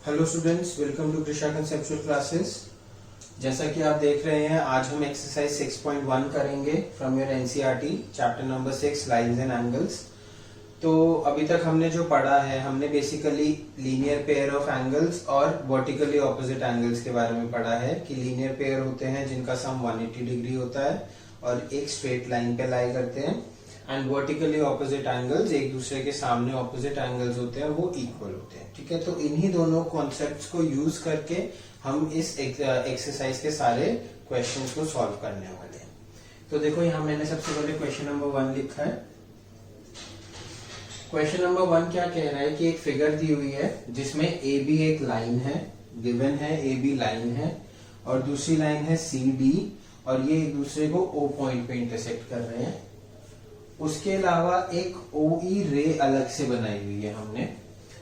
Hello students, welcome to Krisha conceptual classes. जैसा कि आप देख रहे हैं, आज हम एक्सरसाइज 6.1 करेंगे from your NCERT chapter number 6 lines and angles. तो अभी तक हमने जो पढ़ा है, हमने basically linear pair of angles और वर्टिकली ऑपोजिट एंगल्स के बारे में पढ़ा है कि लीनियर पेयर होते हैं जिनका सम 180 डिग्री होता है और एक स्ट्रेट लाइन पे लाई करते हैं, एंड वर्टिकली ऑपोजिट एंगल्स एक दूसरे के सामने ऑपोजिट एंगल्स होते हैं, वो इक्वल होते हैं। ठीक है, तो इन्हीं दोनों कॉन्सेप्ट्स को यूज करके हम इस एक्सरसाइज के सारे क्वेश्चंस को सॉल्व करने वाले हैं। तो देखो, यहाँ मैंने सबसे पहले क्वेश्चन नंबर 1 लिखा है। क्वेश्चन नंबर 1 क्या कह रहा है कि एक फिगर दी हुई है जिसमें ए बी एक लाइन है, गिवन है ए बी लाइन है, और दूसरी लाइन है सी डी, और ये एक दूसरे को ओ पॉइंट पे इंटरसेक्ट कर रहे हैं। उसके अलावा एक ओई रे अलग से बनाई हुई है हमने,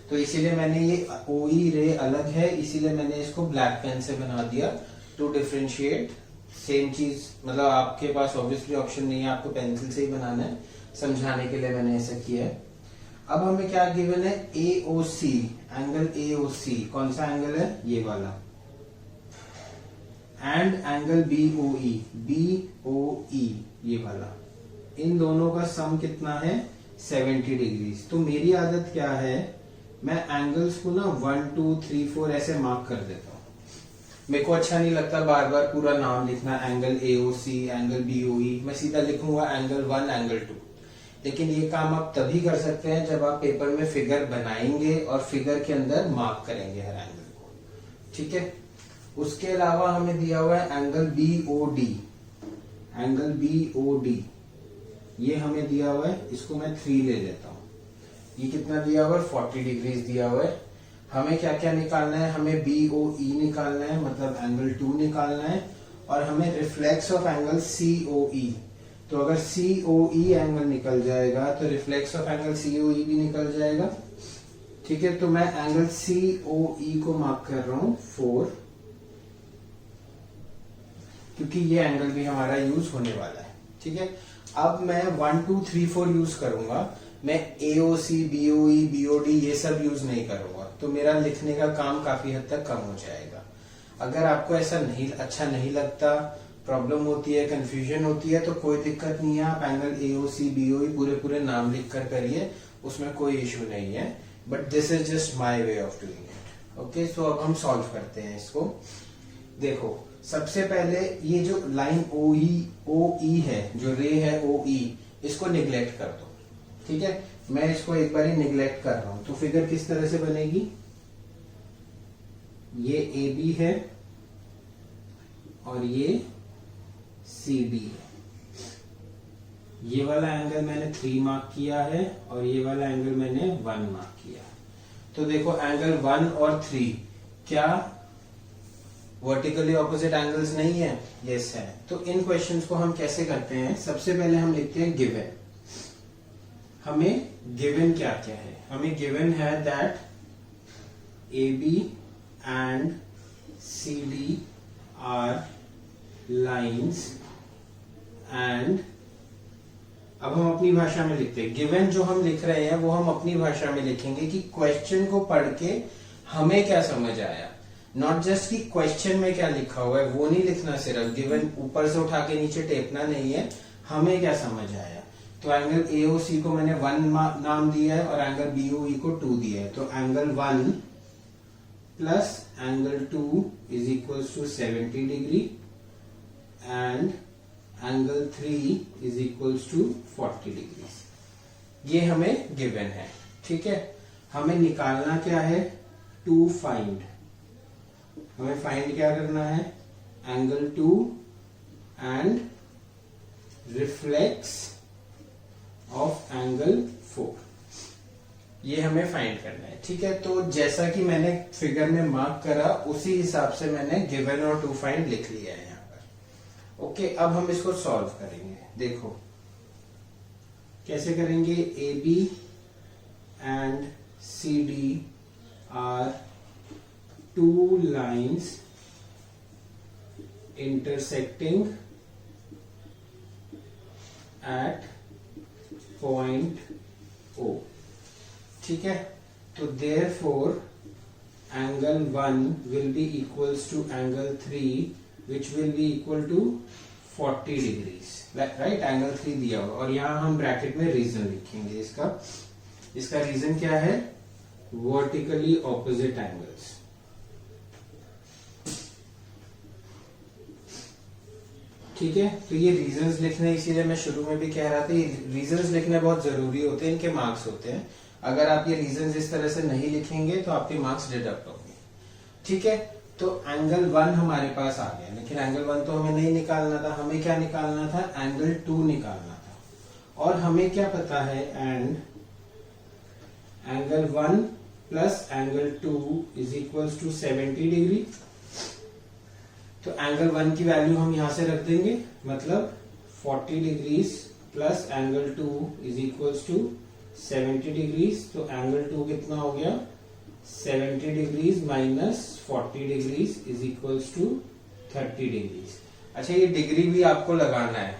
तो इसीलिए मैंने ये ओई रे अलग है, इसीलिए मैंने इसको ब्लैक पेन से बना दिया टू डिफरेंशिएट। सेम चीज, मतलब आपके पास ऑब्वियसली ऑप्शन नहीं है, आपको पेंसिल से ही बनाना है, समझाने के लिए मैंने ऐसा किया है। अब हमें क्या गिवन है, AOC, एंगल AOC कौन सा एंगल है, ये वाला, एंड एंगल BOE ये वाला। इन दोनों का सम कितना है, 70 डिग्री। तो मेरी आदत क्या है, मैं एंगल्स को ना 1 2 3 4 ऐसे मार्क कर देता हूँ। मेरे को अच्छा नहीं लगता बार बार पूरा नाम लिखना, एंगल AOC, एंगल BOE। मैं सीधा लिखूंगा एंगल 1, एंगल 2। लेकिन ये काम आप तभी कर सकते हैं जब आप पेपर में फिगर बनाएंगे और फिगर के अंदर मार्क करेंगे हर एंगल को। ठीक है, उसके अलावा हमें दिया हुआ है एंगल BOD, एंगल BOD ये हमें दिया हुआ है, इसको मैं 3 ले लेता हूं। ये कितना दिया हुआ है, 40 डिग्रीज दिया हुआ है। हमें क्या क्या निकालना है, हमें BOE निकालना है, मतलब एंगल 2 निकालना है, और हमें रिफ्लेक्स ऑफ एंगल COE। तो अगर COE एंगल निकल जाएगा तो रिफ्लेक्स ऑफ एंगल COE भी निकल जाएगा। ठीक है, तो मैं एंगल COE को मार्क कर रहा हूं 4, क्योंकि ये एंगल भी हमारा यूज होने वाला है। ठीक है, अब मैं 1 2 3 4 यूज करूंगा, मैं AOC, BOE, BOD ये सब यूज नहीं करूंगा, तो मेरा लिखने का काम काफी हद तक कम हो जाएगा। अगर आपको ऐसा नहीं अच्छा नहीं लगता, प्रॉब्लम होती है, कंफ्यूजन होती है, तो कोई दिक्कत नहीं है, आप एंगल AOC, BOE पूरे नाम लिख कर करिए, उसमें कोई इश्यू नहीं है। But this is just my way of doing it. Okay, so अब हम सॉल्व करते हैं इसको। देखो, सबसे पहले ये जो लाइन OE है, जो रे है OE, इसको निगलेक्ट कर दो। ठीक है, मैं इसको एक बार ही निगलेक्ट कर रहा हूं, तो फिगर किस तरह से बनेगी, ये AB है और ये CD है। ये वाला एंगल मैंने 3 मार्क किया है और ये वाला एंगल मैंने 1 मार्क किया। तो देखो, एंगल 1 और 3 क्या वर्टिकली ऑपोजिट एंगल्स नहीं है? यस है। तो इन क्वेश्चंस को हम कैसे करते हैं, सबसे पहले हम लिखते हैं गिवन। हमें गिवन क्या क्या है, हमें गिवन है that AB and CD are lines, and अब हम अपनी भाषा में लिखते हैं। गिवन जो हम लिख रहे हैं वो हम अपनी भाषा में लिखेंगे कि क्वेश्चन को पढ़ के हमें क्या समझ आया, नॉट जस्ट कि क्वेश्चन में क्या लिखा हुआ है वो नहीं लिखना, सिर्फ गिवन ऊपर से उठा के नीचे टेपना नहीं है, हमें क्या समझ आया। तो एंगल AOC को मैंने 1 नाम दिया है और एंगल BOE को 2 दिया है, तो angle 1 plus angle 2 is equals to 70 degree and angle 3 is equals to 40 degree. ये हमें गिवन है। ठीक है, हमें निकालना क्या है, टू फाइंड। हमें फाइंड क्या करना है, angle 2 and reflex of angle 4, ये हमें फाइंड करना है। ठीक है, तो जैसा कि मैंने फिगर में मार्क करा उसी हिसाब से मैंने गिवन और टू फाइंड लिख लिया है यहाँ पर। ओके, अब हम इसको सॉल्व करेंगे। देखो कैसे करेंगे, AB and CD are 2 lines intersecting at point O। ठीक है, तो therefore angle 1 will be equals to angle 3 which will be equal to 40 degrees, right? angle 3 दिया हुआ और यहाँ हम ब्रैकेट में रीजन लिखेंगे इसका रीजन क्या है? Vertically opposite angles. ठीक है, तो ये रीजंस लिखने, इसीलिए मैं शुरू में भी कह रहा था ये रीजंस लिखने बहुत जरूरी होते हैं, इनके मार्क्स होते हैं। अगर आप ये रीजंस इस तरह से नहीं लिखेंगे तो आपके मार्क्स डिडक्ट होंगे। ठीक है, तो एंगल 1 हमारे पास आ गया, लेकिन एंगल 1 तो हमें नहीं निकालना था, हमें क्या निकालना था? एंगल 2 निकालना था। और हमें क्या पता है? And angle 1 plus angle 2 is equals to 70 degree. तो एंगल 1 की वैल्यू हम यहां से रख देंगे, मतलब 40 degrees plus angle 2 is equals to 70 degrees. तो एंगल 2 कितना हो गया? 70 degrees minus 40 degrees is equals to 30 degrees. अच्छा, ये डिग्री भी आपको लगाना है।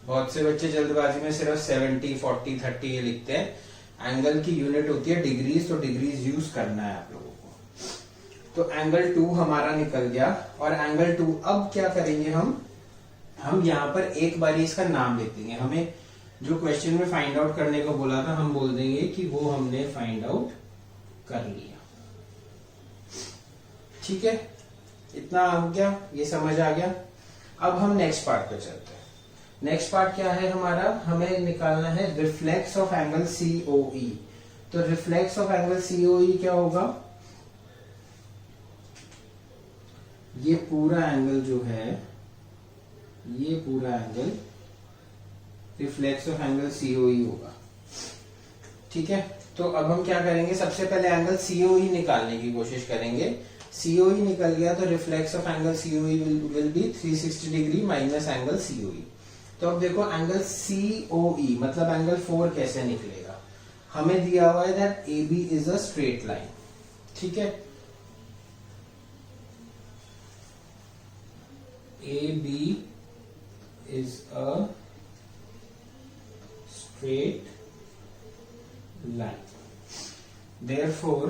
बहुत से बच्चे जल्दबाजी में सिर्फ 70, 40, 30 ये लिखते हैं। एंगल की यूनिट होती है डिग्रीज, तो डिग्रीज यूज करना है आप लोगों को। तो एंगल 2 हमारा निकल गया। और एंगल 2 अब क्या करेंगे हम यहां पर एक बारी इसका नाम लिख देंगे। हमें जो क्वेश्चन में फाइंड आउट करने को बोला था, हम बोल देंगे कि वो हमने फाइंड आउट कर लिया। ठीक है, इतना हो गया, ये समझ आ गया। अब हम नेक्स्ट पार्ट पे चलते हैं। नेक्स्ट पार्ट क्या है हमारा? हमें निकालना है रिफ्लेक्स ऑफ एंगल सीओई। तो रिफ्लेक्स ऑफ एंगल सीओई क्या होगा? ये पूरा एंगल जो है, ये पूरा angle reflex of angle COE होगा। ठीक है, तो अब हम क्या करेंगे? सबसे पहले एंगल सीओई निकालने की कोशिश करेंगे। सीओई निकल गया तो reflex of angle COE will be 360 degree minus angle COE. तो अब देखो एंगल सीओई मतलब एंगल 4 कैसे निकलेगा? हमें दिया हुआ है that AB is a straight line. ठीक है, AB is a straight line. Therefore,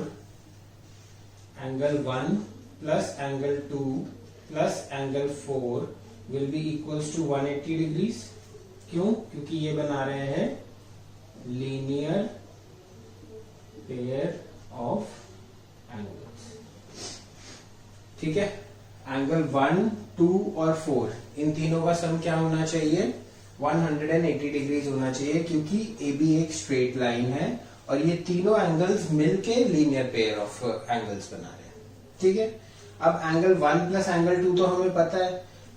angle 1 plus angle 2 plus angle 4 will be equals to 180 degrees. क्यों? क्योंकि ये बना रहे हैं linear pair of angles. ठीक है, एंगल 1, 2 और 4 इन तीनों का सम क्या होना चाहिए? 180 डिग्रीज होना चाहिए, क्योंकि AB एक स्ट्रेट लाइन है और ये तीनों एंगल्स मिलके लीनियर पेयर ऑफ एंगल्स बना रहे हैं। ठीक है, अब एंगल 1 प्लस एंगल 2 तो हमें पता है।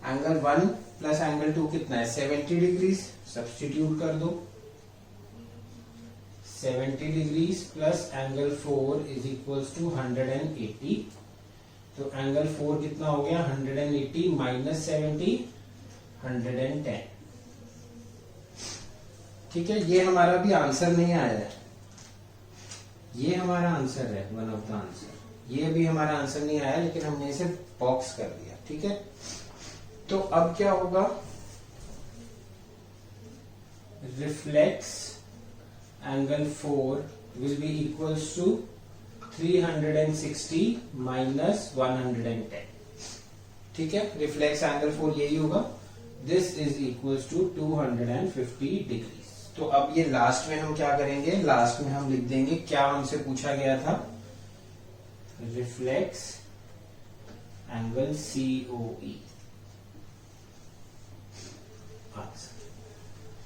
एंगल 1 प्लस एंगल 2 कितना है? 70 डिग्रीज। सब्स्टिट्यूट कर दो। 70 degrees plus angle 4 is equals to 180। तो एंगल 4 कितना हो गया? 180 माइनस 70, 110। ठीक है, ये हमारा भी आंसर नहीं आया है, ये हमारा आंसर है, वन ऑफ द आंसर। ये भी हमारा आंसर नहीं आया, लेकिन हमने इसे बॉक्स कर दिया। ठीक है, तो अब क्या होगा? Reflex angle 4 will be equals to 360 minus 110। ठीक है, रिफ्लेक्स एंगल 4 यही होगा। This is equals to 250 degrees. तो अब ये लास्ट में हम क्या करेंगे? लास्ट में हम लिख देंगे क्या हमसे पूछा गया था? Reflex angle COE.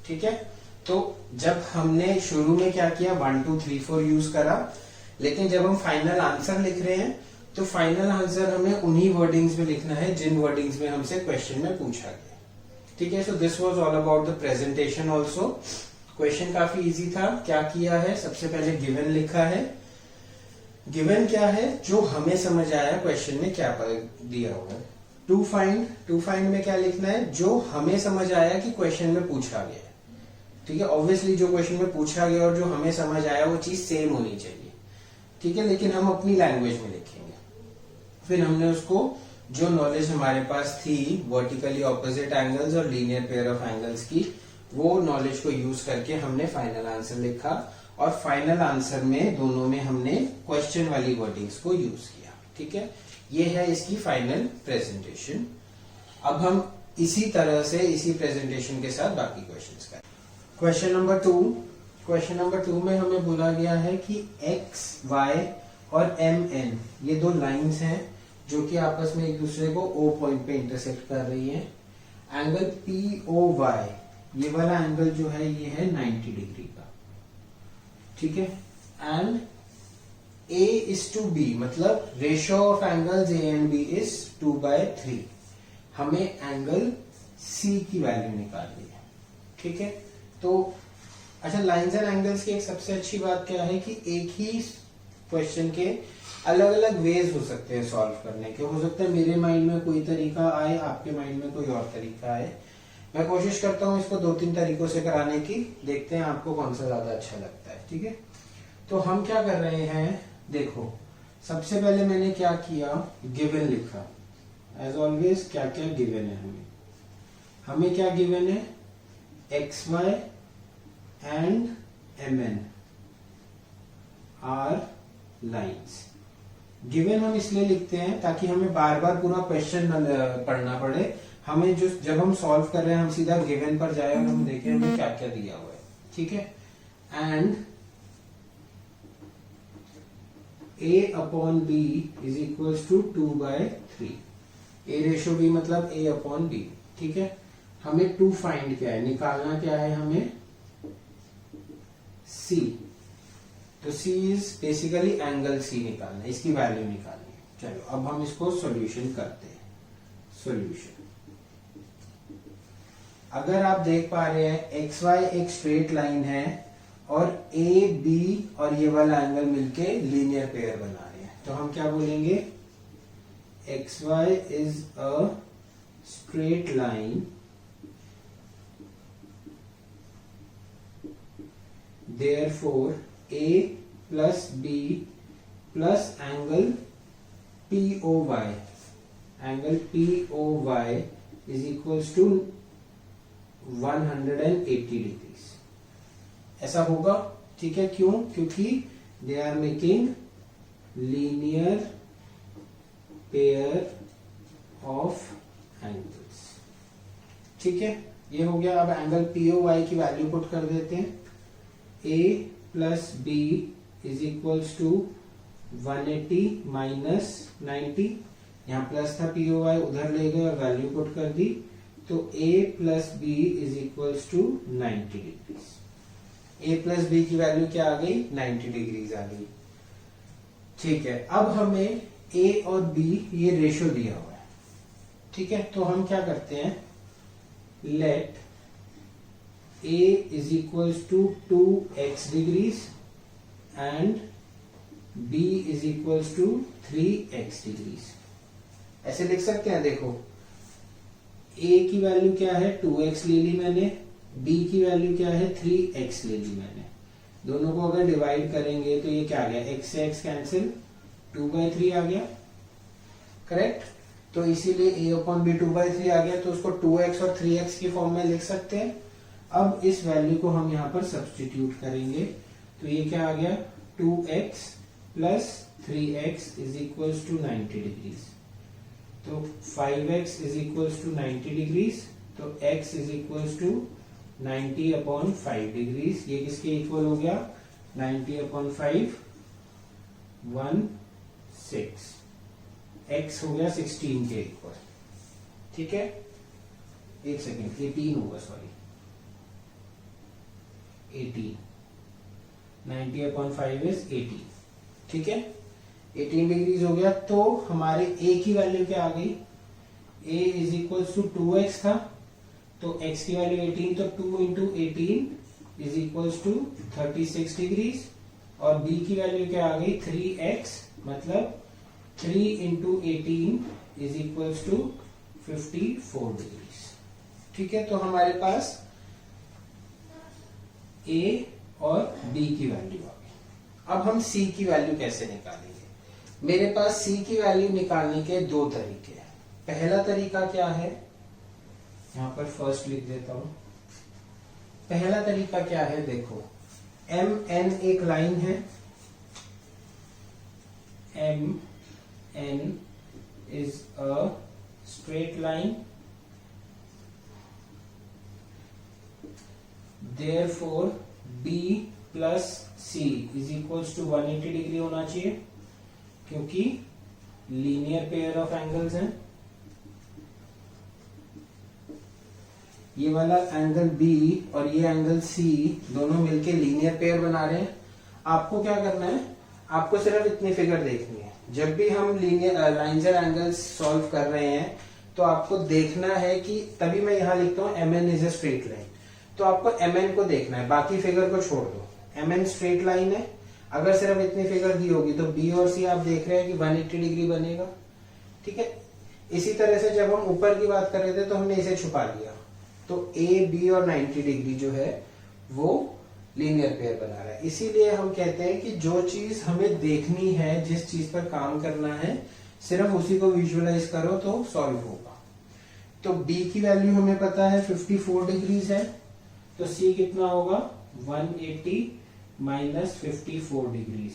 ठीक है, तो जब हमने शुरू में क्या किया? 1 2 3 4 यूज करा, लेकिन जब हम फाइनल आंसर लिख रहे हैं तो फाइनल आंसर हमें उन्हीं वर्डिंग्स में लिखना है जिन वर्डिंग्स में हमसे क्वेश्चन में पूछा गया। ठीक है, so this was all about the presentation also. Question काफी इजी था। क्या किया है? सबसे पहले गिवन लिखा है। गिवन क्या है? जो हमें समझ आया क्वेश्चन में क्या दिया हुआ है। टू फाइंड में क्या लिखना है? जो हमें समझ आया कि क्वेश्चन में पूछा गया है। ठीक है, ऑब्वियसली जो क्वेश्चन में पूछा गया और जो हमें समझ आया वो चीज सेम होनी चाहिए। ठीक है, लेकिन हम अपनी लैंग्वेज में लिखेंगे। फिर हमने उसको जो नॉलेज हमारे पास थी वर्टिकली ऑपोजिट एंगल्स और लीनियर पेयर ऑफ एंगल्स की, वो नॉलेज को यूज करके हमने फाइनल आंसर लिखा। और फाइनल आंसर में दोनों में हमने क्वेश्चन वाली वर्डिंग्स को यूज किया। ठीक है, ये है इसकी फाइनल प्रेजेंटेशन। अब हम इसी तरह से इसी प्रेजेंटेशन के साथ बाकी क्वेश्चंस करें। क्वेश्चन नंबर 2 में हमें बोला गया है कि एक्स वाई और एम एन ये दो लाइंस हैं जो कि आपस में एक दूसरे को ओ पॉइंट पे इंटरसेक्ट कर रही है। एंगल पी ओ वाई, ये वाला एंगल जो है ये है 90 डिग्री का, ठीक है। And A is to B, मतलब ratio of angles A and B is 2/3। हमें एंगल सी की वैल्यू निकालनी है, ठीक है। तो अच्छा, लाइंस एंड एंगल्स की एक सबसे अच्छी बात क्या है कि एक ही क्वेश्चन के अलग अलग वेज हो सकते हैं सॉल्व करने के। हो सकता है मेरे माइंड में कोई तरीका आए, आपके माइंड में कोई और तरीका आए। मैं कोशिश करता हूं इसको 2-3 तरीकों से कराने की, देखते हैं आपको कौन सा ज्यादा अच्छा लगता है, ठीक है। तो हम क्या कर रहे हैं, देखो सबसे पहले मैंने क्या किया, गिवन लिखा। एज ऑलवेज क्या क्या गिवन है हमें क्या गिवन है, X Y and M N are lines. Given हम इसलिए लिखते हैं ताकि हमें बार बार पूरा क्वेश्चन पढ़ना पड़े। हमें जो जब हम सॉल्व कर रहे हैं हम सीधा गिवन पर जाए और हम देखें हमें क्या क्या दिया हुआ है, ठीक है। And a upon B is equal to 2/3। a ratio b मतलब a अपॉन b, ठीक है। हमें 2 फाइंड क्या है, निकालना क्या है हमें c। तो c is basically angle c निकालना है, इसकी वैल्यू निकालनी है। चलो अब हम इसको सॉल्यूशन करते हैं। सॉल्यूशन, अगर आप देख पा रहे हैं एक्स वाई एक स्ट्रेट लाइन है और ए बी और ये वाला एंगल मिलके लीनियर पेयर बना रहे हैं, तो हम क्या बोलेंगे, X Y is a straight line therefore a plus b plus angle POY, angle POY is equals to 180 degrees. ऐसा होगा, ठीक है। क्यों, क्योंकि they are making linear pair of angles, ठीक है। ये हो गया। अब एंगल POY की वैल्यू पुट कर देते हैं। A plus B is equals to 180 minus 90, यहाँ प्लस था POY उधर ले गए और वैल्यू पुट कर दी, तो A plus B is equals to 90 degrees. A plus B की वैल्यू क्या आ गई, 90 डिग्रीज आ गई, ठीक है। अब हमें A और B ये रेशो दिया हुआ है, ठीक है। तो हम क्या करते हैं, late A is equals to 2x degrees and B is equals to 3x degrees। ऐसे लिख सकते हैं। देखो A की वैल्यू क्या है, 2x ले ली मैंने, B की वैल्यू क्या है, 3x ले ली मैंने। दोनों को अगर डिवाइड करेंगे तो ये क्या आ गया, x से x कैंसिल, 2/3 आ गया, करेक्ट। तो इसीलिए A अपॉन B 2/3 आ गया, तो उसको 2x और 3x की फॉर्म में लिख सकते हैं। अब इस वैल्यू को हम यहां पर सब्स्टिट्यूट करेंगे, तो ये क्या आ गया, 2x plus 3x is equals to 90 degrees. तो 5x is equals to 90 degrees, तो x is equals to 90 upon 5 degrees. ये किसके इक्वल हो गया, 90 अपॉन 5 16, x हो गया 16 के इक्वल, ठीक है। एक सेकेंड, 18 होगा, सॉरी 18, 90 अपॉन 5 इज 18, ठीक है। 18 डिग्रीज हो गया। तो हमारे a की वैल्यू क्या आ गई, a is equal to 2x था, तो x की वैल्यू 18, तो 2 into 18 is equal to 36 degrees. और b की वैल्यू क्या आ गई, 3x, मतलब 3 into 18 is equal to 54 degrees, ठीक है। तो हमारे पास A और B की वैल्यू आ गई। अब हम C की वैल्यू कैसे निकालेंगे, मेरे पास C की वैल्यू निकालने के 2 तरीके हैं। पहला तरीका क्या है, यहां पर फर्स्ट लिख देता हूं। पहला तरीका क्या है, देखो MN एक लाइन है, N is a straight line, therefore B plus C is equals to 180 degree होना चाहिए, क्योंकि लीनियर पेयर ऑफ एंगल्स हैं। ये वाला एंगल B और ये एंगल C दोनों मिलके लीनियर पेयर बना रहे हैं। आपको क्या करना है, आपको सिर्फ इतनी फिगर देखनी है। जब भी हम linear lines and angles solve कर रहे हैं तो आपको देखना है कि, तभी मैं यहां लिखता हूं MN is a straight line, तो आपको MN को देखना है, बाकी फिगर को छोड़ दो। MN स्ट्रेट लाइन है, अगर सिर्फ इतनी फिगर दी होगी तो B और C आप देख रहे हैं कि 180 डिग्री बनेगा। ठीक है, इसी तरह से जब हम ऊपर की बात कर रहे थे तो हमने इसे छुपा लिया, तो A, B और 90 डिग्री जो है वो लीनियर पेयर बना रहा है। इसीलिए हम कहते हैं कि जो चीज हमें देखनी है, जिस चीज पर काम करना है, सिर्फ उसी को विजुअलाइज करो तो सॉल्व होगा। तो B की वैल्यू हमें पता है 54 डिग्रीज है, तो C कितना होगा 180 माइनस 54 डिग्रीज,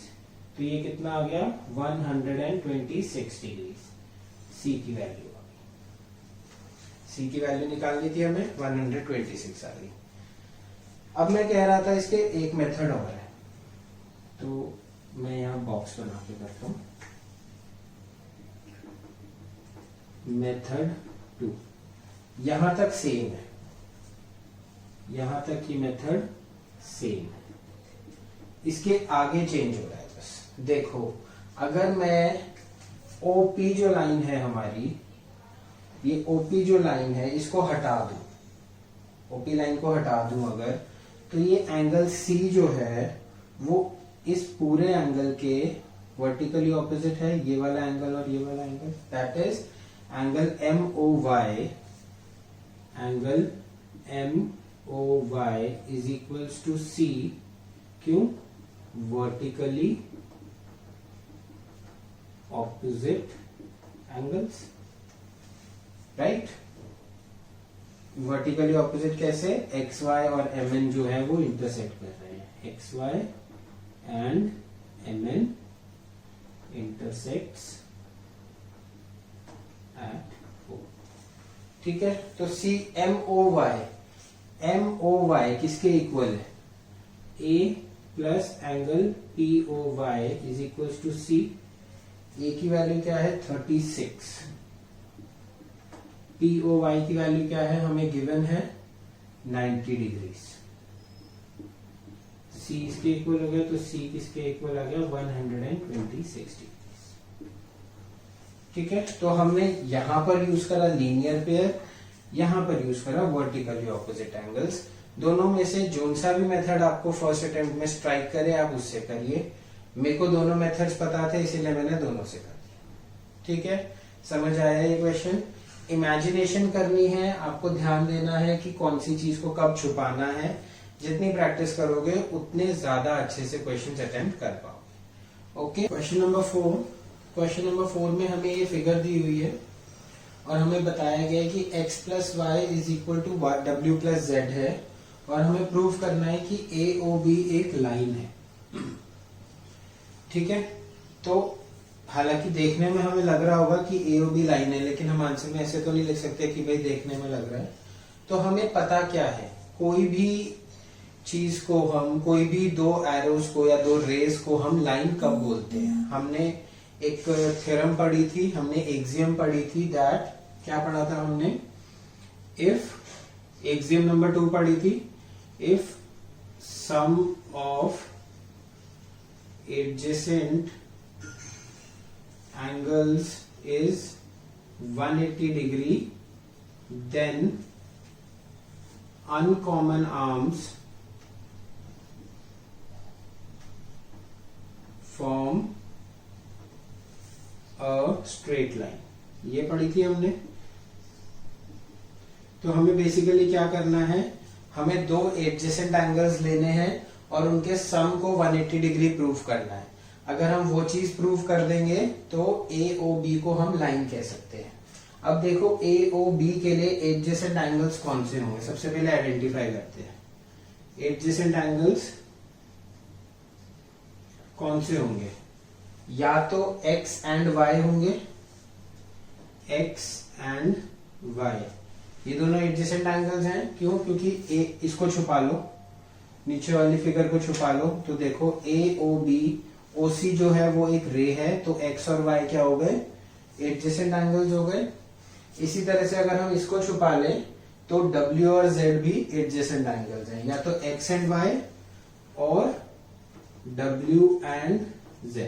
तो ये कितना आ गया 126 डिग्रीज। C की वैल्यू आ गई, C की वैल्यू निकालनी थी हमें, 126 आ गई। अब मैं कह रहा था इसके एक मेथड और है, तो मैं यहां बॉक्स बना के करता हूं। मेथड 2 यहां तक सेम है, यहां तक की मेथड सेम है, इसके आगे चेंज हो रहा है बस। देखो, अगर मैं OP जो लाइन है हमारी, ये OP जो लाइन है इसको हटा दूं, OP लाइन को हटा दूं अगर, तो ये एंगल C जो है वो इस पूरे एंगल के वर्टिकली ऑपोजिट है, ये वाला एंगल और ये वाला angle, that is angle MOY। Angle MOY is equals to C, क्यों, vertically opposite angles, right. Vertically opposite कैसे, XY और MN जो है वो इंटरसेक्ट कर रहे हैं, XY and MN intersects at O। ठीक है, तो MOY किसके इक्वल है, A plus angle POY is equal to C। A की वैल्यू क्या है 36, POY की वैल्यू क्या है हमें गिवन है 90 डिग्रीज। C इसके इक्वल हो गया, तो C किसके इक्वल आ गया 126 डिग्रीज। ठीक है, तो हमने यहां पर यूज करा लीनियर पेयर, यहां पर यूज करा वर्टिकली ऑपोजिट एंगल्स। दोनों में से जोन सा भी मेथड आपको फर्स्ट अटेम्प्ट में स्ट्राइक करे आप उससे करिए। मेरे को दोनों मेथड्स पता थे इसीलिए मैंने दोनों से कर दिया। ठीक है, समझ आया ये क्वेश्चन। इमेजिनेशन करनी है, आपको ध्यान देना है कि कौन सी चीज को कब छुपाना है। जितनी प्रैक्टिस करोगे उतने ज्यादा अच्छे से क्वेश्चन अटेम्प्ट कर पाओगे। Okay, question number 4। Question number 4 में हमें ये फिगर दी हुई है और हमें बताया गया है कि x plus Y is equal to W plus Z है, और हमें प्रूव करना है कि AOB एक लाइन है। ठीक है, तो हालांकि देखने में हमें लग रहा होगा कि AOB लाइन है, लेकिन हम आंसर में ऐसे तो नहीं लिख सकते कि भाई देखने में लग रहा है। तो हमें पता क्या है, कोई भी चीज को हम, कोई भी दो एरोस को या दो रेज को हम लाइन कब बोलते हैं। हमने एक थ्योरम पढ़ी थी, हमने एक्सियम पढ़ी थी, दैट क्या पढ़ा था हमने, इफ एक्सियम नंबर 2 पढ़ी थी, if sum of adjacent angles is 180 degree, then uncommon arms form a straight line। ये पढ़ी थी हमने। तो हमें बेसिकली क्या करना है, हमें दो एडजेसेंट एंगल्स लेने हैं और उनके सम को 180 डिग्री प्रूव करना है। अगर हम वो चीज प्रूव कर देंगे तो AOB को हम लाइन कह सकते हैं। अब देखो AOB के लिए एडजेसेंट एंगल्स कौन से होंगे, सबसे पहले आइडेंटिफाई करते हैं। एडजेसेंट एंगल्स कौन से होंगे, या तो x एंड y होंगे, x एंड y, ये दोनों एडजेसेंट एंगल्स हैं। क्यों? क्योंकि इसको छुपा लो, नीचे वाली फिगर को छुपा लो, तो देखो AOB OC जो है वो एक रे है, तो x और y क्या हो गए? एडजेसेंट एंगल्स हो गए। इसी तरह से अगर हम इसको छुपा लें तो W और Z भी एडजेसेंट एंगल्स हैं, या तो x एंड y और W एंड Z।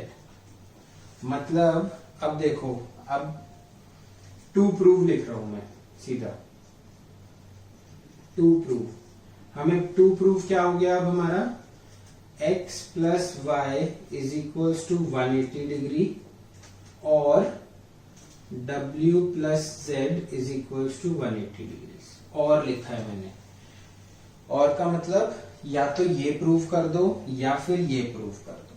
मतलब अब देखो, अब टू प्रूव लिख रहा हूं मैं सीधा, टू प्रूव। हमें टू प्रूव क्या हो गया? अब हमारा x plus Y is equals to 180 degree और W plus Z is equals to 180 degree. और लिखा है मैंने, और का मतलब या तो ये प्रूव कर दो या फिर ये प्रूव कर दो,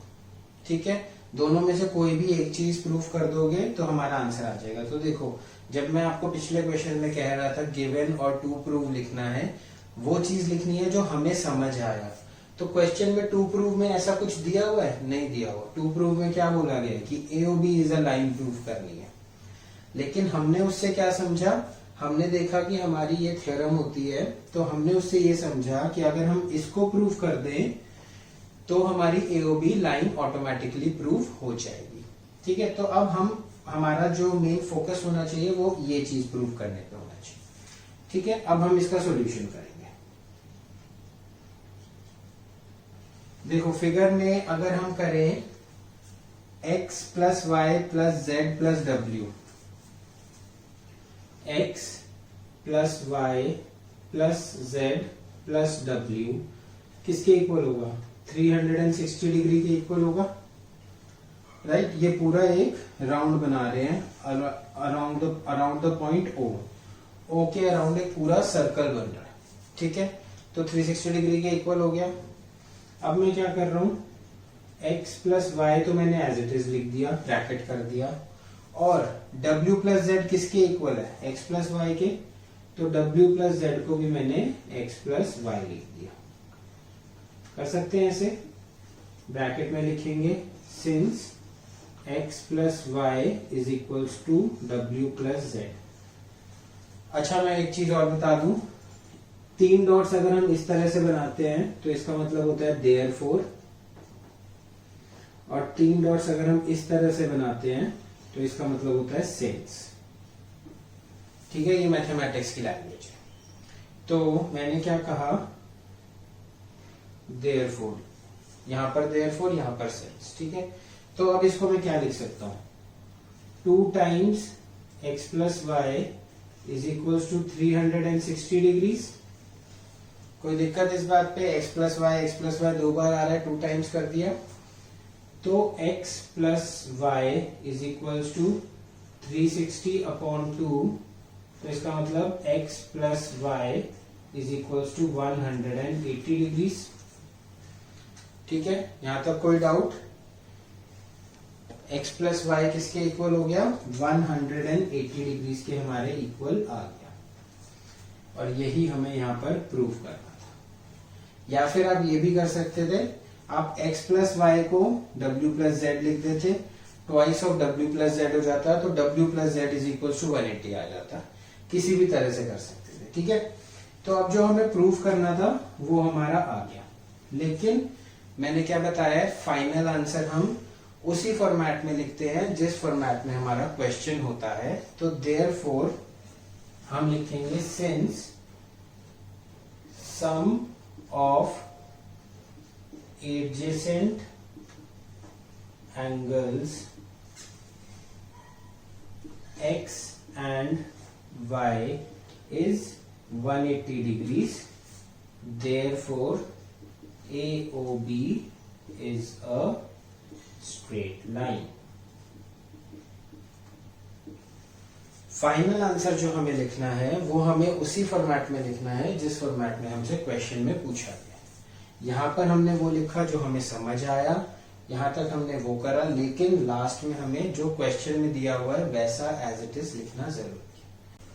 ठीक है? दोनों में से कोई भी एक चीज प्रूव कर दोगे तो हमारा आंसर आ जाएगा। तो देखो, जब मैं आपको पिछले क्वेश्चन में कह रहा था गिवन और टू प्रूव लिखना है, वो चीज लिखनी है जो हमें समझ आया। तो क्वेश्चन में टू प्रूव में ऐसा कुछ दिया हुआ है? नहीं दिया हुआ। टू प्रूव में क्या बोला गया है कि AOB is a line prove करनी है, लेकिन हमने उससे क्या समझा? हमने देखा कि हमारी ये थ्योरम होती है, तो हमने उससे ये समझा कि अगर हम इसको प्रूव कर दें तो हमारी AOB लाइन ऑटोमेटिकली प्रूव हो जाएगी, ठीक है? तो अब हमारा जो मेन फोकस होना चाहिए वो ये चीज प्रूव करने पे होना चाहिए, ठीक है? अब हम इसका सॉल्यूशन करेंगे। देखो फिगर में अगर हम करें x plus y plus z plus डब्ल्यू, x plus y plus z plus डब्ल्यू किसके इक्वल होगा? 360 डिग्री के इक्वल होगा, राइट? ये पूरा एक राउंड बना रहे हैं अराउंड द पॉइंट O के अराउंड एक पूरा सर्कल बन रहा है, ठीक है? तो 360 डिग्री के इक्वल हो गया। अब मैं क्या कर रहा हूं, x प्लस वाई तो मैंने एज इट इज लिख दिया, ब्रैकेट कर दिया, और W प्लस जेड किसके इक्वल है? x प्लस वाई के, तो W प्लस जेड को भी मैंने x प्लस वाई लिख दिया। कर सकते हैं ऐसे, ब्रैकेट में लिखेंगे since x plus Y is equals to W plus z. अच्छा, मैं एक चीज और बता दूं, 3 डॉट्स अगर हम इस तरह से बनाते हैं तो इसका मतलब होता है देयरफॉर, और 3 डॉट्स अगर हम इस तरह से बनाते हैं तो इसका मतलब होता है सिंस, ठीक है? ये मैथमेटिक्स की लैंग्वेज है। तो मैंने क्या कहा, देयरफॉर, यहां पर देयरफॉर, यहां पर सिंस, ठीक है? तो अब इसको मैं क्या लिख सकता हूं, 2 times x plus Y is equal to 360 degrees. कोई दिक्कत इस बात पे? x प्लस वाई 2 बार आ रहा है, 2 टाइम्स कर दिया, तो x plus Y is equal to 360 upon 2, तो इसका मतलब x plus Y is equal to 180 degrees, ठीक है? यहां तक कोई डाउट? x प्लस वाई किसके इक्वल हो गया? 180 डिग्रीज के हमारे इक्वल आ गया, और यही हमें यहां पर प्रूव करना था। या फिर आप ये भी कर सकते थे, आप x प्लस वाई को w प्लस जेड लिख देते, twice of w plus z हो जाता, तो w plus Z is equal to 180 आ जाता। किसी भी तरह से कर सकते थे, ठीक है? तो अब जो हमें प्रूव करना था वो हमारा आ गया, लेकिन मैंने क्या बताया, फाइनल आंसर हम उसी फॉर्मेट में लिखते हैं जिस फॉर्मेट में हमारा क्वेश्चन होता है। तो देयरफॉर हम लिखेंगे since sum of adjacent angles x and y is 180 degrees, therefore AOB is a straight line। Final answer जो हमें लिखना है वो हमें उसी फॉर्मेट में लिखना है जिस फॉर्मेट में हमसे क्वेश्चन में पूछा गया। यहाँ पर हमने वो लिखा जो हमें समझ आया, यहाँ तक हमने वो करा, लेकिन लास्ट में हमें जो क्वेश्चन में दिया हुआ है वैसा एज इट इज लिखना जरूरी है।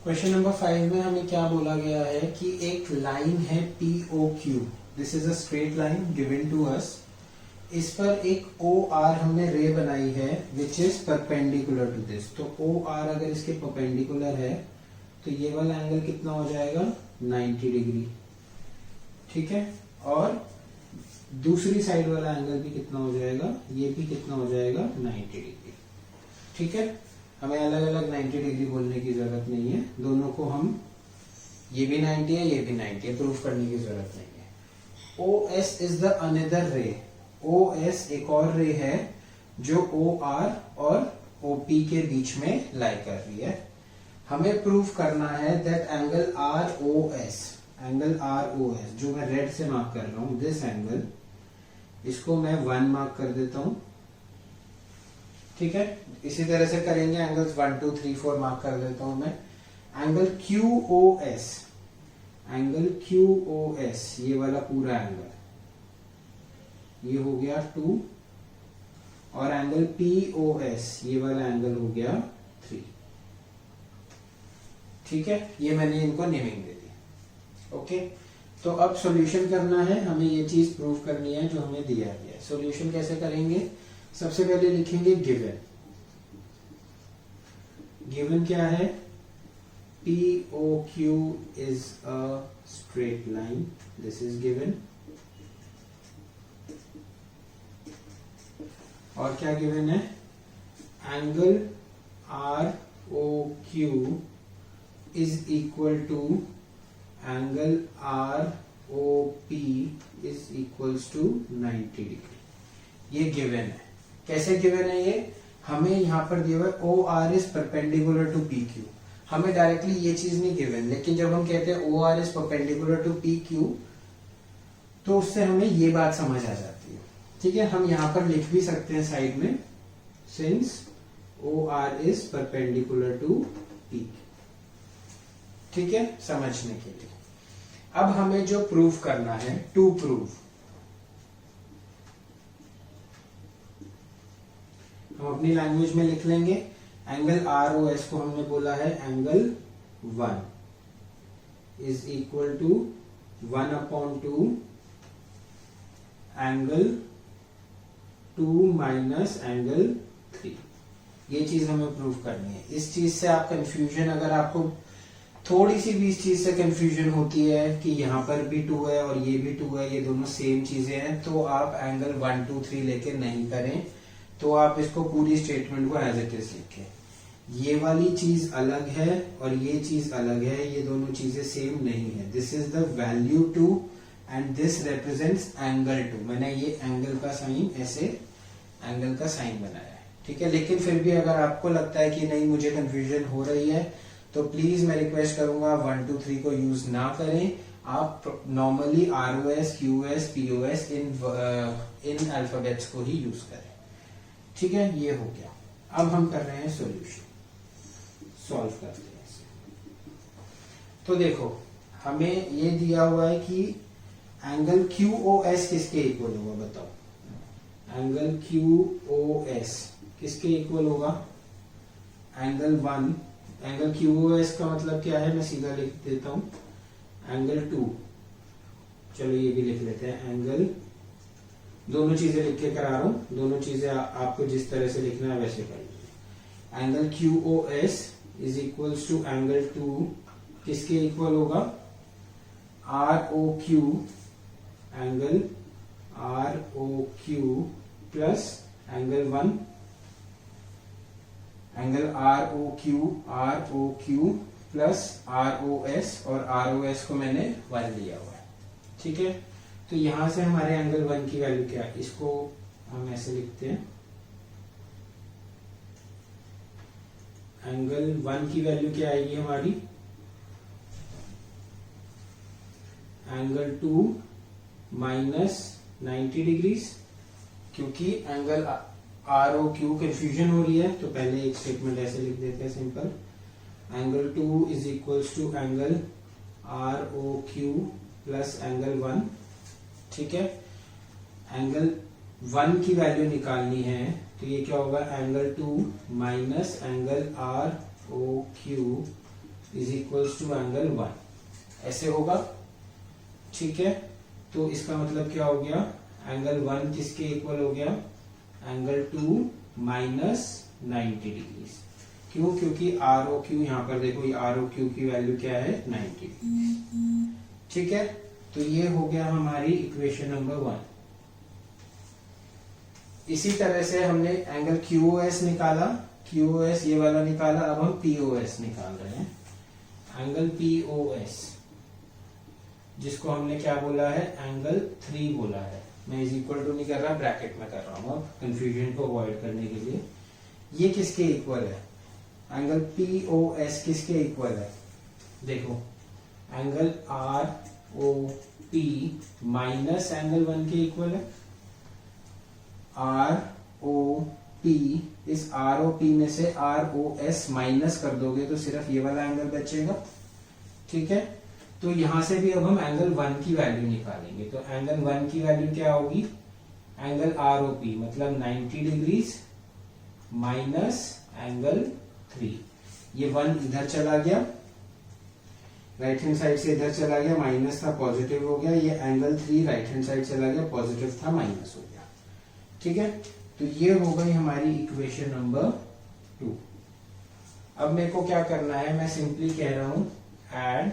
क्वेश्चन नंबर 5 में हमें क्या बोला गया है कि एक लाइन है POQ, this is a straight line given to us. इस पर एक ओ आर हमने रे बनाई है which is perpendicular to this. तो ओ आर अगर इसके परपेंडिकुलर है तो ये वाला एंगल कितना हो जाएगा 90 डिग्री, ठीक है। और दूसरी साइड वाला एंगल भी कितना हो जाएगा, ये भी कितना हो जाएगा 90 डिग्री, ठीक है। हमें अलग अलग 90 डिग्री बोलने की जरूरत नहीं है, दोनों को हम, ये भी 90 है ये भी 90 है, प्रूफ करने की जरूरत नहीं है। OS इज द अनदर रे। OS एक और रे है जो OR और OP के बीच में लाई कर रही है। हमें प्रूफ करना है that angle ROS, angle ROS जो मैं रेड से मार्क कर रहा हूं, दिस एंगल, इसको मैं 1 मार्क कर देता हूं, ठीक है। इसी तरह से करेंगे एंगल्स 1 2 3 4 मार्क कर देता हूं मैं। एंगल QOS, एंगल QOS ये वाला पूरा एंगल, ये हो गया 2, और एंगल POS ये वाला एंगल हो गया 3, ठीक है। ये मैंने इनको नेमिंग दे दी, ओके। तो अब सॉल्यूशन करना है, हमें ये चीज प्रूव करनी है जो हमें दिया गया है। सॉल्यूशन कैसे करेंगे, सबसे पहले लिखेंगे गिवन। गिवन क्या है, POQ is a straight line, this is given। और क्या गिवन है, angle ROQ is equal to angle ROP is equals to 90 degree. ये गिवन है। कैसे गिवन है ये, हमें यहां पर दिया हुआ है OR is perpendicular to PQ। हमें डायरेक्टली ये चीज नहीं गिवन, लेकिन जब हम कहते हैं OR is perpendicular to PQ तो उससे हमें ये बात समझ आ जाती है, ठीक है। हम यहां पर लिख भी सकते हैं साइड में, since OR is perpendicular to PQ, ठीक है, समझने के लिए। अब हमें जो प्रूफ करना है, टू प्रूव, हम अपनी लैंग्वेज में लिख लेंगे। एंगल ROS को हमने बोला है angle 1 is equal to 1/2 angle 2 minus angle 3। ये चीज हमें प्रूफ करनी है। इस चीज से आप कंफ्यूजन, अगर आपको थोड़ी सी भी इस चीज से कंफ्यूजन होती है कि यहाँ पर भी 2 है और ये भी 2 है, ये दोनों सेम चीजें हैं, तो आप एंगल 1 2 3 लेके नहीं करें, तो आप इसको पूरी स्टेटमेंट को एज इट इज लिखें। ये वाली चीज अलग है और ये चीज अलग है, ये दोनों चीजें सेम नहीं है। This is the value 2 and this represents angle 2। मैंने ये एंगल का साइन, ऐसे एंगल का साइन बनाया है, ठीक है। लेकिन फिर भी अगर आपको लगता है कि नहीं मुझे कंफ्यूजन हो रही है, तो प्लीज मैं रिक्वेस्ट करूंगा 1 2 3 को यूज ना करें। आप नॉर्मली ROS QS POS इन अल्फाबेट्स को ही यूज करें, ठीक है। ये हो गया। अब हम कर रहे हैं सॉल्यूशन, सॉल्व करते हैं इसे। तो देखो हमें ये दिया हुआ है कि एंगल QOS किसके इक्वल होगा, बताओ। एंगल QOS किसके इक्वल होगा, एंगल 1। एंगल QOS का मतलब क्या है, मैं सीधा लिख देता हूं, एंगल 2। चलो ये भी लिख लेते हैं, एंगल, दोनों चीजें लिख के करा रहा हूं, दोनों चीजें आपको जिस तरह से लिखना है वैसे कर लीजिए। Angle QOS is equals to angle 2 किसके इक्वल होगा, ROQ, angle ROQ plus angle 1, angle ROQ plus ROS, और ROS को मैंने 1 लिया हुआ है, ठीक है। तो यहां से हमारे एंगल 1 की वैल्यू क्या है, इसको हम ऐसे लिखते हैं, एंगल 1 की वैल्यू क्या आएगी हमारी, एंगल 2 माइनस 90 डिग्रीज। क्योंकि एंगल ROQ कंफ्यूजन हो रही है, तो पहले एक स्टेटमेंट ऐसे लिख देते हैं simple, angle 2 is equals to angle ROQ plus angle 1, ठीक है। एंगल 1 की वैल्यू निकालनी है, तो ये क्या होगा, angle 2 minus angle ROQ is equals to angle 1, ऐसे होगा, ठीक है। तो इसका मतलब क्या हो गया, एंगल 1 किसके इक्वल हो गया, एंगल 2 माइनस 90 डिग्री। क्यों, क्योंकि आर ओ क्यू, यहाँ पर देखो ये आर ओ क्यू की वैल्यू क्या है, 90। ठीक है, तो ये हो गया हमारी इक्वेशन नंबर 1। इसी तरह से हमने एंगल क्यूओएस निकाला, क्यूओएस ये वाला निकाला, अब हम पीओएस निकाल रहे हैं। एंगल पीओएस जिसको हमने क्या बोला है, एंगल 3 बोला है। मैं इज इक्वल टू नहीं कर रहा, ब्रैकेट में कर रहा हूं अब कंफ्यूजन को अवॉइड करने के लिए। ये किसके इक्वल है, एंगल पीओएस किसके इक्वल है, देखो angle R O P minus angle 1 के इक्वल है। आर ओ पी, इस आर ओ पी में से आर ओ एस माइनस कर दोगे तो सिर्फ ये वाला एंगल बचेगा। ठीक है, तो यहां से भी अब हम एंगल 1 की वैल्यू निकालेंगे। तो एंगल 1 की वैल्यू क्या होगी, एंगल आर ओ पी मतलब 90 डिग्रीज माइनस एंगल 3। ये 1 इधर चला गया, राइट हैंड साइड से इधर चला गया, माइनस था पॉजिटिव हो गया। ये एंगल 3 राइट हैंड साइड चला गया, पॉजिटिव था माइनस हो गया। ठीक है, तो ये हो गई हमारी इक्वेशन नंबर 2। अब मेरे को क्या करना है, मैं सिंपली कह रहा हूं एड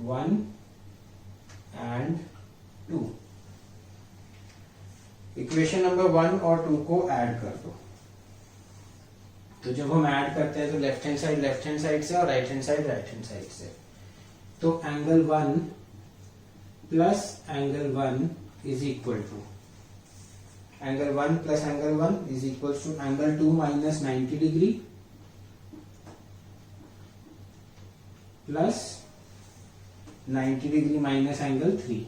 1 एंड 2। इक्वेशन नंबर 1 और 2 को ऐड कर दो। तो जब हम ऐड करते हैं तो लेफ्ट हैंड साइड से और राइट हैंड साइड से। तो angle 1 plus angle 1 is equal to angle 1 plus angle 1 is equal to angle 2 minus 90 degree plus 90 degree minus angle 3।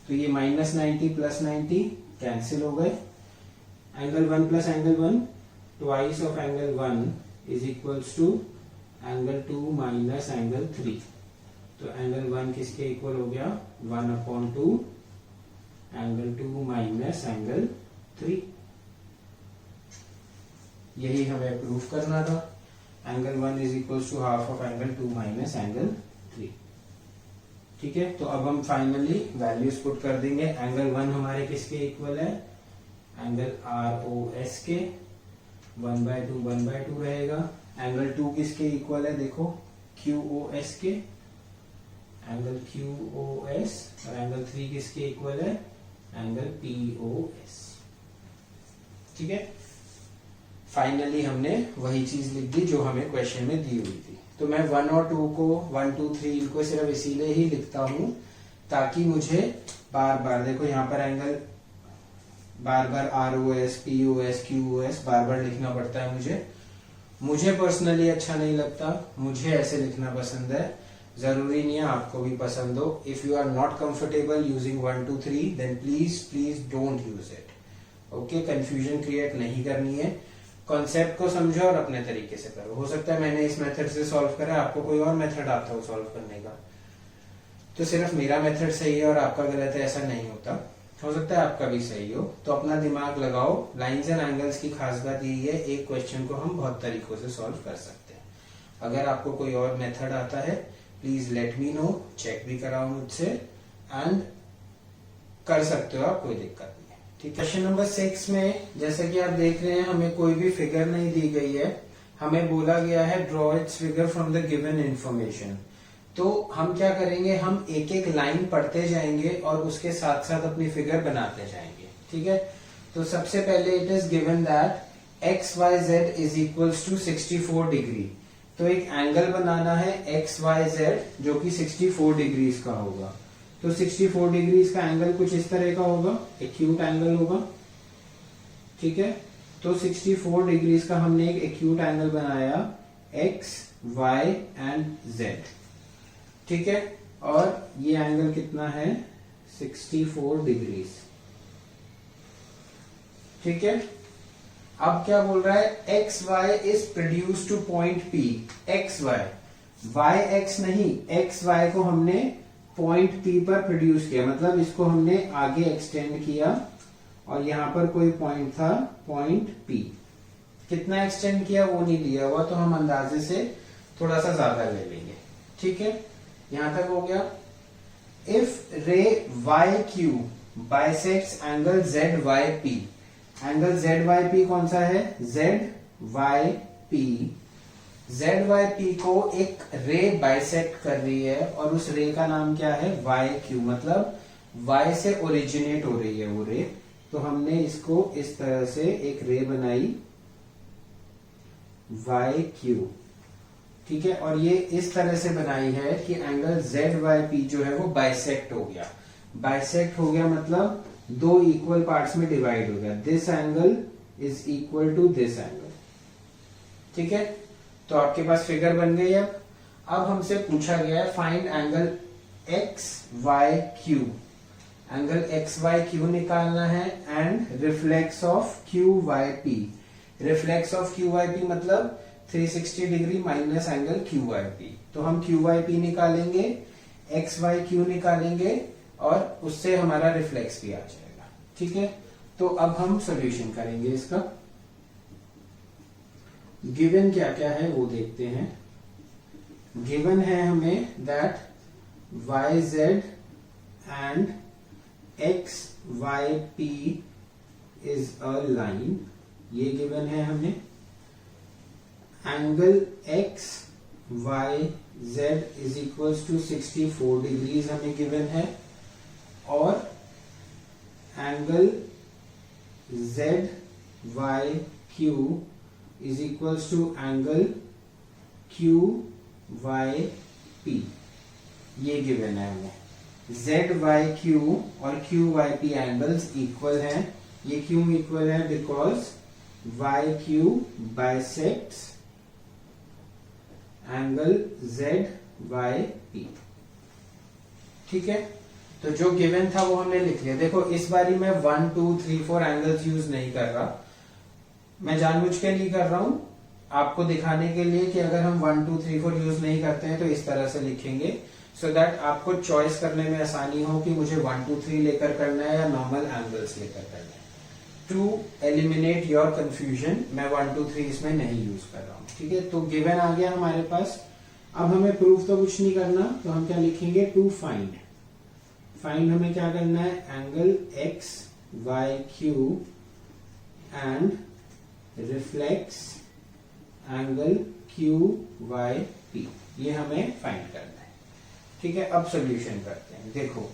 तो ये माइनस 90 प्लस 90 कैंसिल हो गए। Angle 1 plus angle 1 twice of angle 1 is equals to angle 2 minus angle 3। तो angle 1 किसके equal हो गया, 1/2 angle 2 minus angle 3। यही हमें प्रूव करना था। Angle 1 is equals to half of angle 2 minus angle 3। ठीक है, तो अब हम फाइनली वैल्यूज पुट कर देंगे। एंगल 1 हमारे किसके इक्वल है, एंगल आर ओ एस के 1/2 रहेगा। एंगल 2 किसके इक्वल है, देखो क्यू ओ एस के, एंगल क्यू ओ एस। और एंगल 3 किसके इक्वल है, एंगल पी ओ एस। ठीक है, फाइनली हमने वही चीज लिख दी जो हमें क्वेश्चन में दी हुई थी। तो मैं 1 और 2 को 1 2 3 इनको सिर्फ इसीलिए ही लिखता हूं ताकि मुझे बार बार, देखो यहाँ पर एंगल बार बार R O S, P O S, Q O S बार बार लिखना पड़ता है। मुझे पर्सनली अच्छा नहीं लगता, मुझे ऐसे लिखना पसंद है। जरूरी नहीं है आपको भी पसंद हो। If you are not comfortable using 1 2 3 then please don't use it. Okay, confusion create नहीं करनी है। कॉन्सेप्ट को समझो और अपने तरीके से करो। हो सकता है मैंने इस मेथड से सॉल्व करा, आपको कोई और मेथड आता हो सॉल्व करने का, तो सिर्फ मेरा मेथड सही है और आपका गलत है ऐसा नहीं होता। हो सकता है आपका भी सही हो। तो अपना दिमाग लगाओ। लाइंस एंड एंगल्स की खास बात यही है, एक क्वेश्चन को हम बहुत तरीकों से सॉल्व कर सकते हैं। अगर आपको कोई और मेथड आता है please let me know, check भी कराओ मुझसे एंड कर सकते हो आप, कोई दिक्कत नहीं है। ठीक है, क्वेश्चन नंबर 6 में जैसे कि आप देख रहे हैं हमें कोई भी फिगर नहीं दी गई है। हमें बोला गया है draw it's figure from the given information. तो हम क्या करेंगे, हम एक एक लाइन पढ़ते जाएंगे और उसके साथ साथ अपनी फिगर बनाते जाएंगे। ठीक है, तो सबसे पहले it is given that X Y Z is equals to 64 degree. तो एक एंगल बनाना है एक्स वाई जेड जो कि 64 डिग्रीज का होगा। तो 64 डिग्रीज का एंगल कुछ इस तरह का होगा, एक्यूट एंगल होगा। ठीक है, तो 64 डिग्रीज का हमने एक एक्यूट एंगल बनाया एक्स वाई एंड जेड। ठीक है, और ये एंगल कितना है, 64 डिग्रीज। ठीक है, अब क्या बोल रहा है, X Y is produce to point P. X Y X नहीं, एक्स वाई को हमने पॉइंट पी पर प्रोड्यूस किया, मतलब इसको हमने आगे एक्सटेंड किया और यहां पर कोई पॉइंट था, पॉइंट पी। कितना एक्सटेंड किया वो नहीं लिया हुआ, तो हम अंदाजे से थोड़ा सा ज्यादा ले लेंगे। ठीक है, यहां तक हो गया। If ray Y Q bisects angle Z Y P, angle Z Y P कौन सा है, Z Y P, Z Y P को एक रे बाइसेक्ट कर रही है और उस रे का नाम क्या है, वाई क्यू, मतलब वाई से ओरिजिनेट हो रही है वो रे। तो हमने इसको इस तरह से एक रे बनाई वाई क्यू, ठीक है, और ये इस तरह से बनाई है कि एंगल जेड वाई पी जो है वो बाइसेक्ट हो गया। बाइसेक्ट हो गया मतलब दो इक्वल पार्ट्स में डिवाइड हो गया, this angle is equal to this angle, ठीक है। तो आपके पास फिगर बन गई। अब हमसे पूछा गया है find angle X Y Q, angle X Y Q निकालना है and reflex of Q Y P. Reflex of Q Y P मतलब 360 degree minus angle Q Y P. तो हम क्यू वाई पी निकालेंगे, एक्स वाई क्यू निकालेंगे और उससे हमारा रिफ्लेक्स भी आ जाएगा, ठीक है। तो अब हम सॉल्यूशन करेंगे इसका। गिवन क्या क्या है वो देखते हैं। गिवन है हमें that Y Z and X Y P is a line, ये गिवन है हमें। Angle X Y Z is equals to 64 degrees हमें गिवन है, और angle Z Y Q is equals to angle Q Y P, ये given है हमें। Z Y Q और Q Y P angles equal हैं। ये क्यों इक्वल है, because Y Q bisects angle Z Y P, ठीक है। तो जो गिवन था वो हमने लिख लिया। देखो इस बारी मैं 1 2 3 4 एंगल्स यूज नहीं कर रहा, मैं जानबूझ के नहीं कर रहा हूं आपको दिखाने के लिए कि अगर हम 1 2 3 4 यूज नहीं करते हैं तो इस तरह से लिखेंगे, सो दैट आपको चॉइस करने में आसानी हो कि मुझे 1 2 3 लेकर करना है या नॉर्मल एंगल्स लेकर करना है। टू एलिमिनेट योर कंफ्यूजन मैं 1 2 3 इसमें नहीं यूज कर रहा हूं, ठीक है। तो गिवन आ गया हमारे पास। अब हमें प्रूफ तो कुछ नहीं करना, तो हम क्या लिखेंगे, टू फाइंड। फाइंड हमें क्या करना है, angle X Y Q and reflex angle Q Y P, ये हमें फाइंड करना है, ठीक है। अब सॉल्यूशन करते हैं। देखो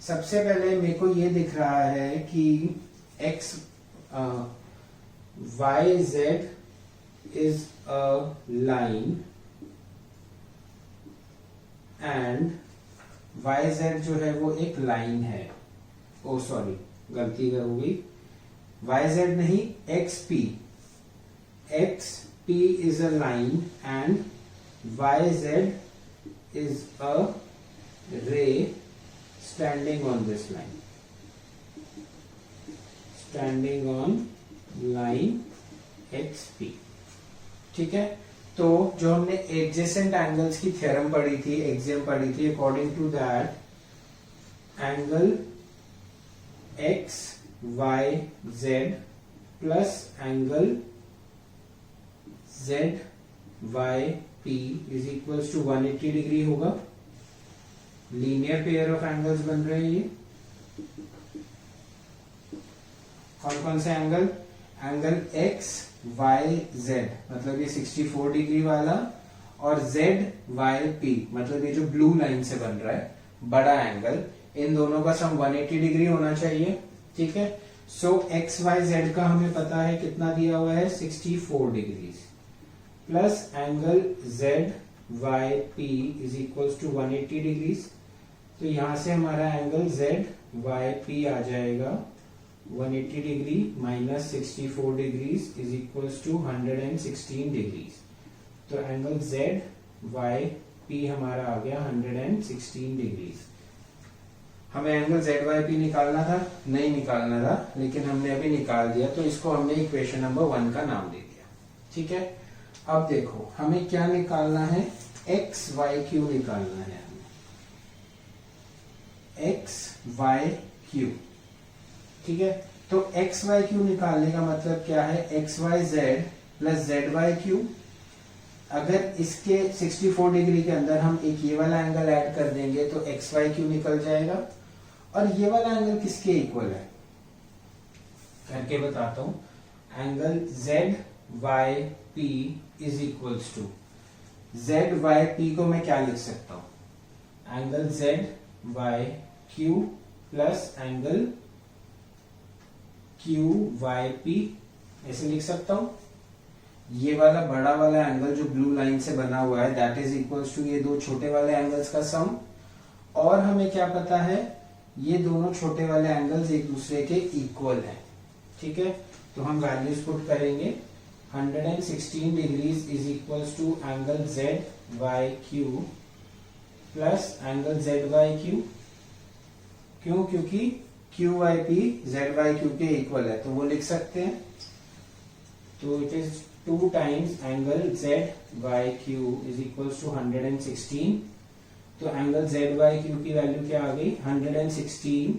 सबसे पहले मेरे को ये दिख रहा है कि X Y Z is a line and Y Z जो है वो एक लाइन है। ओ सॉरी गलती हो गई, वाई जेड नहीं, X P, X P is a line and Y Z is a ray standing on this line, standing on line X P, ठीक है। तो जो हमने एडजेसेंट एंगल्स की थ्योरम पढ़ी थी, एक्सियम पढ़ी थी, according to that angle X Y Z plus angle Z Y P is equals to 180 degree होगा। लीनियर पेयर ऑफ एंगल्स बन रहे हैं ये। कौन कौन से angle, angle X Y Z मतलब ये 64 डिग्री वाला, और जेड वाई पी मतलब ये जो ब्लू लाइन से बन रहा है बड़ा एंगल, इन दोनों का सम 180 डिग्री होना चाहिए, ठीक है। सो एक्स वाई जेड का हमें पता है कितना दिया हुआ है, 64 degree plus angle Z Y P is equals to 180 degree. तो यहां से हमारा एंगल जेड वाई पी आ जाएगा 180 degree minus 64 degrees is equals to 116 degrees. तो एंगल जेड वाई पी हमारा आ गया 116 डिग्रीज। हमें एंगल जेड वाई पी निकालना था, नहीं निकालना था, लेकिन हमने अभी निकाल दिया, तो इसको हमने इक्वेशन नंबर 1 का नाम दे दिया, ठीक है। अब देखो हमें क्या निकालना है, एक्स वाई क्यू निकालना है हमें, एक्स वाई क्यू, ठीक है। तो एक्स वाई क्यू निकालने का मतलब क्या है, X Y Z plus Z Y Q. अगर इसके 64 डिग्री के अंदर हम एक ये वाला एंगल ऐड कर देंगे तो एक्स वाई क्यू निकल जाएगा, और ये वाला एंगल किसके इक्वल है करके बताता हूं। Angle Z Y P is equals to, Z Y P को मैं क्या लिख सकता हूं, angle Z Y Q plus angle Q Y P, ऐसे लिख सकता हूं। ये वाला बड़ा वाला एंगल जो ब्लू लाइन से बना हुआ है दैट इज इक्वल्स टू ये दो छोटे वाले एंगल्स का सम, और हमें क्या पता है ये दोनों छोटे वाले एंगल्स एक दूसरे के इक्वल हैं, ठीक है। तो हम वैल्यूज पुट करेंगे, 116 degrees is equals to angle Z Y Q plus angle Z Y Q. क्यों? क्योंकि Q Y P Z Y Q के इक्वल है, तो वो लिख सकते हैं। तो it is 2 times angle Z Y Q is equals to 116। तो एंगल जेड वाई क्यू की वैल्यू क्या आ गई, 116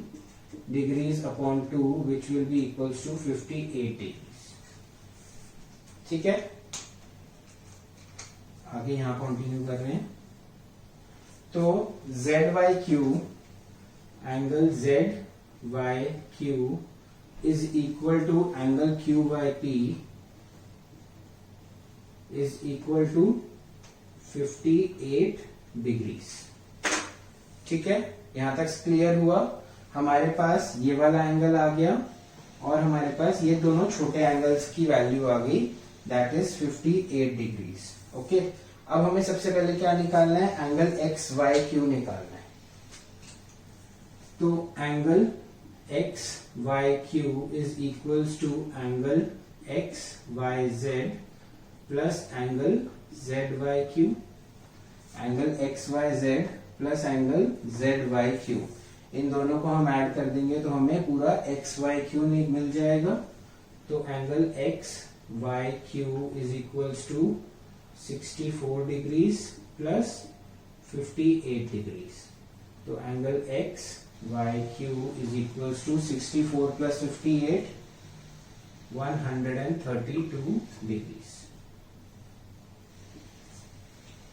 degrees upon 2 which will be equals to 58 degrees, ठीक है। आगे यहां कंटिन्यू कर रहे हैं। तो Z Y Q, angle Z Y Q is equal to angle Q Y P is equal to 58 degrees, ठीक है। यहां तक क्लियर हुआ। हमारे पास ये वाला एंगल आ गया और हमारे पास ये दोनों छोटे एंगल्स की वैल्यू आ गई, दैट इज 58 डिग्रीज, ओके। अब हमें सबसे पहले क्या निकालना है, एंगल एक्स वाई क्यू निकालना है। तो angle X Y Q is equals to angle X Y Z plus angle Z Y Q, angle X Y Z plus angle Z Y Q, इन दोनों को हम ऐड कर देंगे तो हमें पूरा एक्स वाई क्यू मिल जाएगा। तो angle X Y Q is equals to 64 degrees plus 58 degrees. तो angle X Y Q is equals to 64 plus 58, 132 degrees,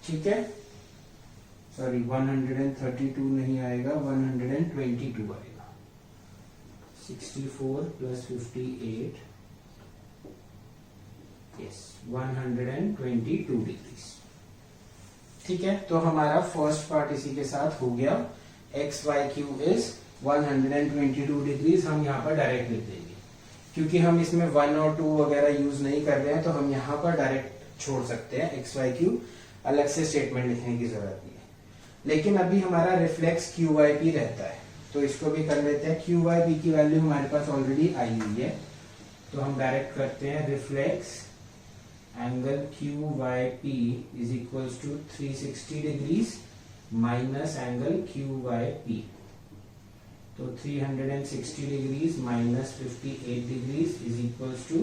ठीक है। सॉरी 132 नहीं आएगा, 122 आएगा। 64 प्लस 58, यस 122 डिग्रीज, ठीक है। तो हमारा फर्स्ट पार्ट इसी के साथ हो गया। X Y Q is 122 degrees, हम यहाँ पर डायरेक्ट लिख देंगे क्योंकि हम इसमें 1 और 2 वगैरह यूज नहीं कर रहे हैं, तो हम यहाँ पर डायरेक्ट छोड़ सकते हैं। एक्स वाई क्यू अलग से स्टेटमेंट लिखने की जरूरत नहीं है। लेकिन अभी हमारा रिफ्लेक्स क्यू वाई पी रहता है, तो इसको भी कर लेते हैं। क्यू वाई पी की वैल्यू हमारे पास ऑलरेडी आई हुई है, तो हम डायरेक्ट करते हैं reflex angle Q Y P is equals to 360 degrees minus angle Q Y P. तो 360 degrees minus 58 degrees is equals to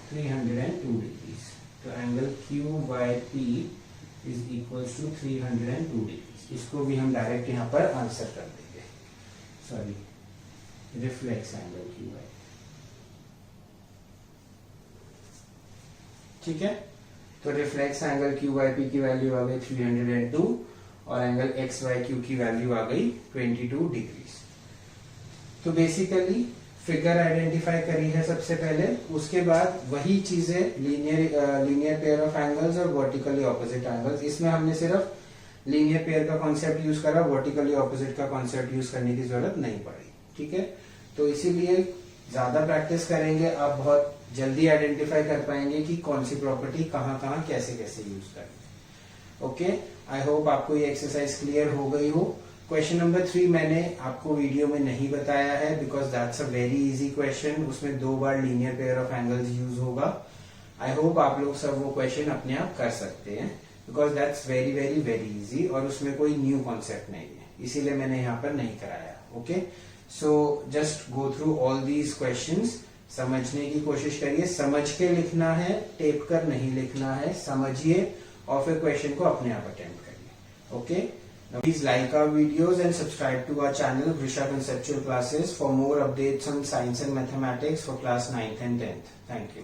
302 degrees. तो angle Q Y P is equals to 302 degrees. इसको भी हम डायरेक्ट यहाँ पर answer कर देंगे, sorry reflex angle Q Y, ठीक है। तो reflex angle Q Y P की वैल्यू आ गई 302 और एंगल एक्स वाई क्यू की वैल्यू आ गई 22 डिग्रीज। तो बेसिकली फिगर आइडेंटिफाई करी है सबसे पहले, उसके बाद वही चीजें लीनियर पेयर ऑफ एंगल्स और वर्टिकली ऑपोजिट एंगल्स, इसमें हमने सिर्फ लीनियर पेयर का कॉन्सेप्ट यूज करा, वर्टिकली ऑपोजिट का कॉन्सेप्ट यूज करने की जरूरत नहीं पड़ी, ठीक है। तो इसीलिए ज्यादा प्रैक्टिस करेंगे, आप बहुत जल्दी आइडेंटिफाई कर पाएंगे कि कौन सी प्रॉपर्टी कहाँ कहाँ कैसे कैसे यूज करें। ओके, आई होप आपको ये एक्सरसाइज क्लियर हो गई हो। क्वेश्चन नंबर 3 मैंने आपको वीडियो में नहीं बताया है because that's a very easy question, उसमें 2 बार linear pair of angles use होगा। आई होप आप लोग सब वो क्वेश्चन अपने आप कर सकते हैं because that's very very very easy और उसमें कोई न्यू कॉन्सेप्ट नहीं है, इसीलिए मैंने यहाँ पर नहीं कराया। Okay, so just go through all these questions, समझने की कोशिश करिए, समझ के लिखना है, टेप कर नहीं लिखना है, समझिए और फिर क्वेश्चन को अपने आप अटेम्प्ट करिए। Okay, please like our videos and subscribe to our channel Vrisha Conceptual Classes for more updates on science and mathematics for class 9th and 10th. Thank you.